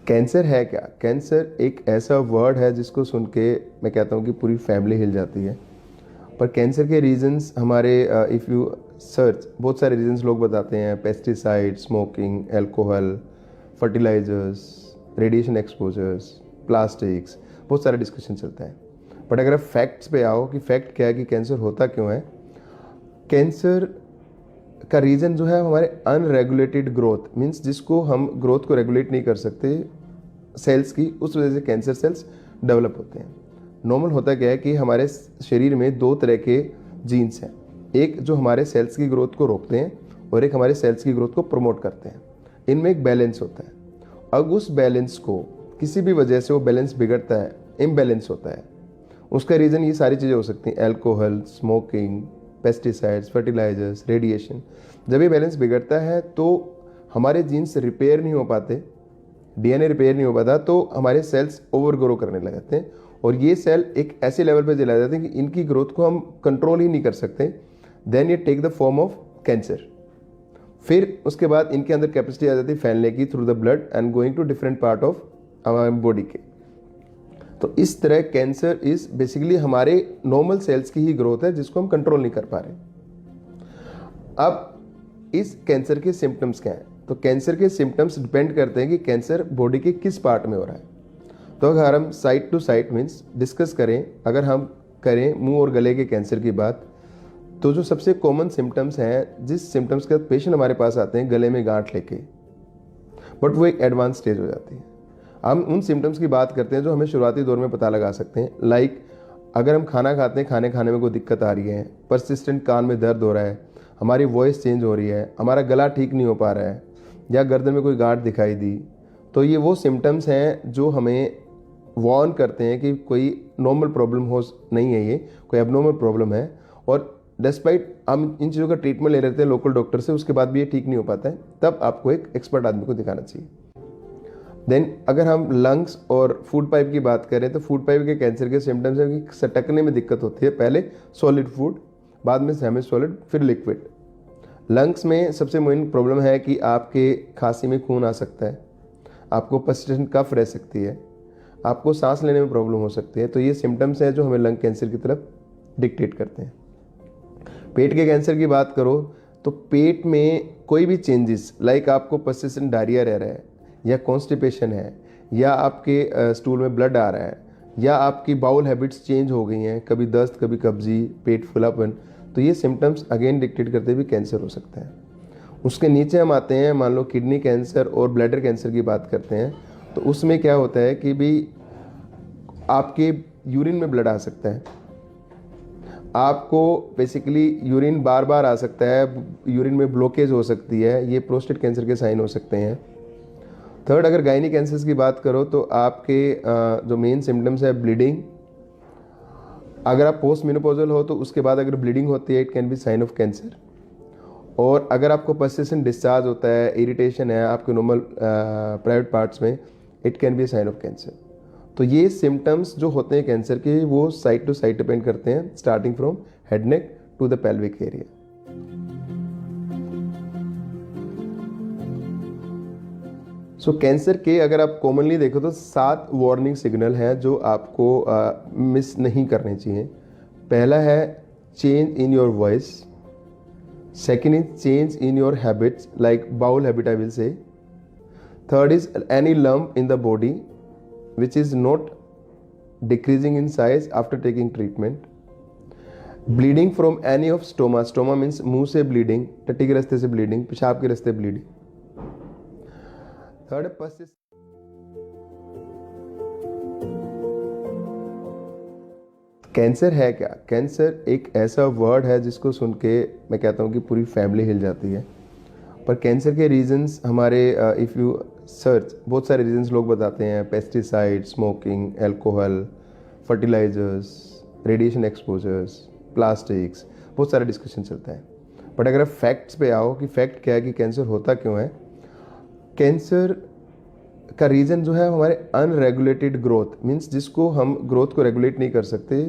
Cancer है क्या? Cancer एक ऐसा वर्ड है जिसको सुन के मैं कहता हूँ कि पूरी फैमिली हिल जाती है। पर कैंसर के रीजंस हमारे इफ़ यू सर्च बहुत सारे रीजंस लोग बताते हैं। Pesticide, smoking, alcohol, fertilisers, radiation exposures, plastics, बहुत सारा डिस्कशन चलता है। बट अगर आप फैक्ट्स पे आओ कि फैक्ट क्या है कि कैंसर होता क्यों है, कैंसर का रीज़न जो है हमारे अनरेगुलेटेड ग्रोथ मीन्स जिसको हम ग्रोथ को रेगुलेट नहीं कर सकते सेल्स की, उस वजह से कैंसर सेल्स डेवलप होते हैं। नॉर्मल होता क्या है कि हमारे शरीर में दो तरह के जीन्स हैं, एक जो हमारे सेल्स की ग्रोथ को रोकते हैं और एक हमारे सेल्स की ग्रोथ को प्रमोट करते हैं। इनमें एक बैलेंस होता है। अब उस बैलेंस को किसी भी वजह से वो बैलेंस बिगड़ता है, इम्बैलेंस होता है। उसका रीज़न ये सारी चीज़ें हो सकती हैं, alcohol, smoking, pesticides, fertilisers, radiation. जब ये बैलेंस बिगड़ता है तो हमारे जीन्स रिपेयर नहीं हो पाते, डीएनए रिपेयर नहीं हो पाता, तो हमारे सेल्स ओवर ग्रो करने लग जाते हैं और ये सेल एक ऐसे लेवल पे चला जाते हैं कि इनकी ग्रोथ को हम कंट्रोल ही नहीं कर सकते। देन ये take the form of cancer. फिर उसके बाद इनके अंदर कैपेसिटी आ जाती है फैलने की through the blood and going to different part of हमारे बॉडी के। तो इस तरह कैंसर इज बेसिकली हमारे नॉर्मल सेल्स की ही ग्रोथ है जिसको हम कंट्रोल नहीं कर पा रहे। अब इस कैंसर के सिम्टम्स क्या हैं? तो कैंसर के सिम्टम्स डिपेंड करते हैं कि कैंसर बॉडी के किस पार्ट में हो रहा है। तो अगर हम site to site means discuss करें, अगर हम करें मुंह और गले के कैंसर की बात, तो जो सबसे कॉमन सिम्टम्स हैं, जिस सिम्टम्स के पेशेंट हमारे पास आते हैं गले में गांठ लेके, बट वो एक एडवांस स्टेज हो जाती है। हम उन सिम्टम्स की बात करते हैं जो हमें शुरुआती दौर में पता लगा सकते हैं। लाइक अगर हम खाना खाते हैं, खाने में कोई दिक्कत आ रही है, परसिस्टेंट कान में दर्द हो रहा है, हमारी वॉइस चेंज हो रही है, हमारा गला ठीक नहीं हो पा रहा है, या गर्दन में कोई गांठ दिखाई दी, तो ये वो सिम्टम्स हैं जो हमें वार्न करते हैं कि कोई नॉर्मल प्रॉब्लम हो नहीं है, ये कोई एबनॉर्मल प्रॉब्लम है। और डिस्पाइट हम इन चीज़ों का ट्रीटमेंट ले रहते हैं लोकल डॉक्टर से, उसके बाद भी ये ठीक नहीं हो पाता है, तब आपको एक एक्सपर्ट आदमी को दिखाना चाहिए। देन अगर हम लंग्स और फूड पाइप की बात करें तो फूड पाइप के कैंसर के सिम्टम्स है कि सटकने में दिक्कत होती है, पहले सॉलिड फूड, बाद में सेमी सॉलिड, फिर लिक्विड। लंग्स में सबसे मेन प्रॉब्लम है कि आपके खांसी में खून आ सकता है, आपको पर्सिस्टेंट कफ रह सकती है, आपको सांस लेने में प्रॉब्लम हो सकती है। तो ये सिम्टम्स हैं जो हमें लंग कैंसर की तरफ डिक्टेट करते हैं। पेट के कैंसर की बात करो तो पेट में कोई भी चेंजेस, लाइक आपको पर्सिस्टेंट डायरिया रह रहा है, या कॉन्स्टिपेशन है, या आपके स्टूल में ब्लड आ रहा है, या आपकी बाउल हैबिट्स चेंज हो गई हैं, कभी दस्त, कभी कब्जी, पेट फुलापन, तो ये सिम्टम्स अगेन डिक्टेट करते भी कैंसर हो सकता है। उसके नीचे हम आते हैं, मान लो किडनी कैंसर और ब्लैडर कैंसर की बात करते हैं, तो उसमें क्या होता है कि भी आपके यूरिन में ब्लड आ सकता है, आपको बेसिकली यूरिन बार बार आ सकता है, यूरिन में ब्लॉकेज हो सकती है, ये प्रोस्टेट कैंसर के साइन हो सकते हैं। थर्ड, अगर गायनी कैंसर्स की बात करो तो आपके जो मेन सिम्टम्स है ब्लीडिंग, अगर आप पोस्ट मेनोपॉजल हो तो उसके बाद अगर ब्लीडिंग होती है it can be sign of cancer. और अगर आपको पर्सिस्टेंट डिस्चार्ज होता है, इरिटेशन है आपके नॉर्मल प्राइवेट पार्ट्स में, it can be sign of cancer. तो ये सिम्टम्स जो होते हैं कैंसर के वो साइट टू साइट डिपेंड करते हैं, starting from head neck to the pelvic area. So cancer के अगर आप कॉमनली देखो तो 7 वार्निंग सिग्नल हैं जो आपको मिस नहीं करने चाहिए। पहला है change in your voice, second is change in your habits like bowel habit I will say, third is any lump in the body which is not decreasing in size after taking treatment, bleeding from any of stoma, stoma means मुंह से bleeding, टट्टी के रास्ते से bleeding, पेशाब के रास्ते bleeding, third है कैंसर है क्या? कैंसर एक ऐसा वर्ड है जिसको सुन के मैं कहता हूँ कि पूरी फैमिली हिल जाती है। पर कैंसर के रीजंस हमारे इफ़ यू सर्च बहुत सारे रीजंस लोग बताते हैं। Pesticide, smoking, alcohol, fertilisers, radiation exposures, plastics, बहुत सारा डिस्कशन चलता है। बट अगर आप फैक्ट्स पे आओ कि फैक्ट क्या है कि कैंसर होता क्यों है, कैंसर का रीज़न जो है हमारे अनरेगुलेटेड ग्रोथ मीन्स जिसको हम ग्रोथ को रेगुलेट नहीं कर सकते